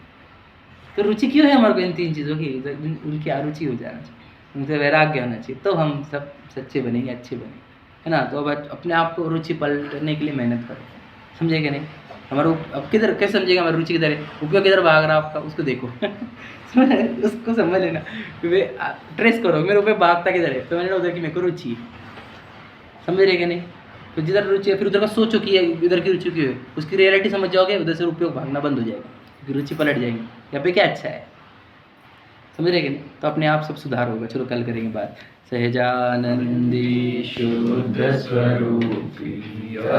तो रुचि क्यों है हमारे को इन तीन चीज़ों की? उनकी अरुचि हो जाना चाहिए, उनसे वैराग्य होना चाहिए, तो हम सब सच्चे बनेंगे, अच्छे बनेंगे, है ना। तो अब अपने आप को रुचि पलटने के लिए मेहनत करो। समझे कि नहीं? हमारा अब किधर, कैसे समझेगा हमारी रुचि किधर है, उपयोग किधर भाग रहा है आपका, उसको देखो उसको समझ लेना, ट्रेस करो मेरे उपयोग भागता किधर है, तो मैंने उधर की मेरे को रुचि है। समझ रहे कि नहीं? तो जिधर रुचि है फिर उधर का सोचो कि इधर की रुचि क्यों है, उसकी रियलिटी समझ जाओगे, उधर से उपयोग भागना बंद हो जाएगा, क्योंकि रुचि पलट जाएगी, यहाँ पे क्या अच्छा है। समझ रहे कि नहीं? तो अपने आप सब सुधार होगा। चलो कल करेंगे बात। सहजानंदी शुद्ध स्वरूपी